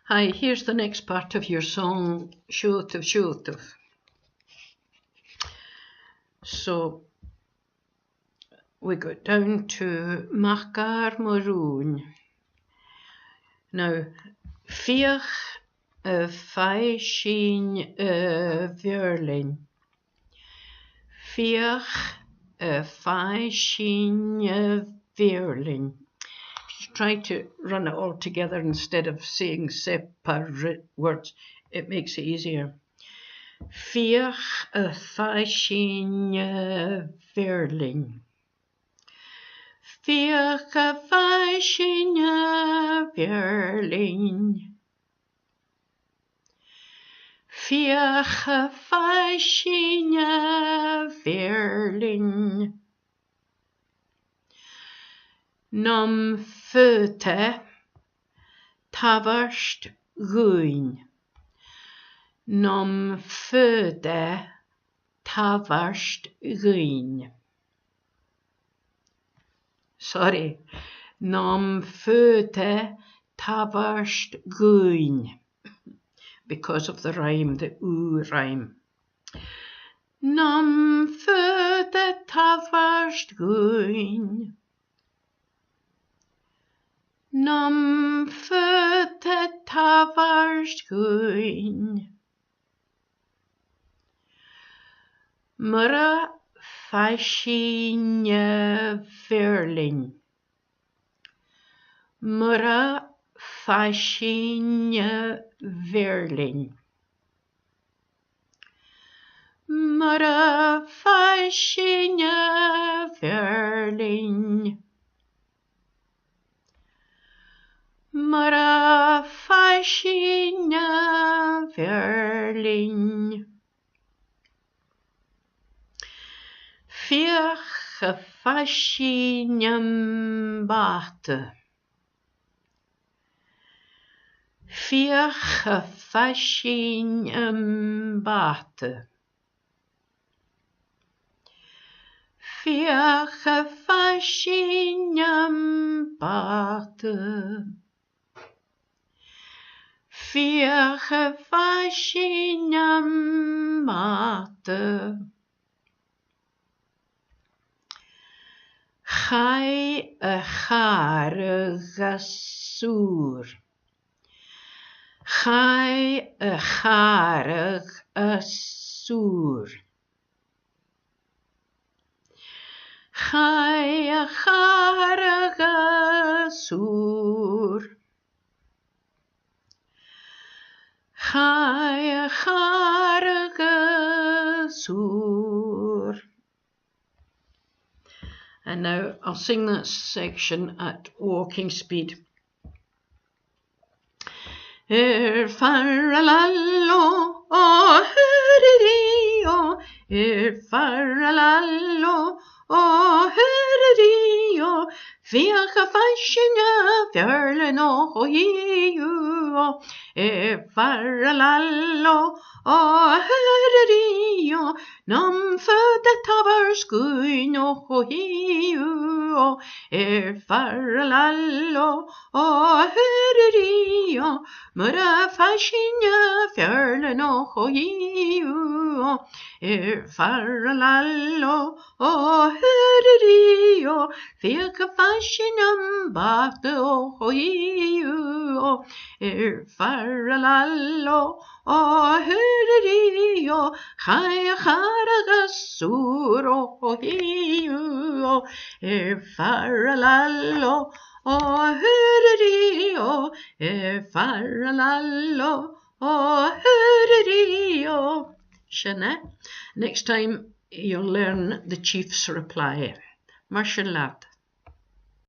Hi, here's the next part of your song, Siútaf, Siútaf. So we go down to Machgar Maroon. Now, Fiach a Faishin Verlin. Fiach a Faishin Verlin. Try to run it all together instead of saying separate words. It makes it easier. Fiach a Faishin Verlin. Fiach a Faishin Verlin. Fiach a Faishin Verlin. Nam föte tavarst guin. Nam föte tavarst guin. Sorry. Nam föte tavarst guin. Because of the rhyme, the oo rhyme. Nam föte tavarst guin. Nam föte tavarst guin. Mura fascinja verlin. Mura fascinja verlin. Mura fascinja verlin. Mura fascinja verlin. Fiach a fascinjam bate. Fiach a fascinjam bate. Fiach a fascinjam bate. Fiach a fascinjam bate. Chai a charag a sŵr. Chai a charag a sŵr. Chai a charag a sŵr. Chai a charag a sŵr. And now I'll sing that section at walking speed. Faralalo, oh hurry-o, faralalo, oh hurry-o, fiach a fascinja verlin o hiu, faralalo, oh hurry-o, nam föte tavars guin o hiu, faralalo, oh hurry-o, mura fascinja verlin o hiu, faralalo, oh hurry-o, fiach a fascinjam bate o hiu, faralalo, oh hurry-o, chai a charag a sŵr o hiu, faralalo, oh hurry-o, faralalo, oh hurry-o. Sianne, next time you'll learn the chief's reply. Marshall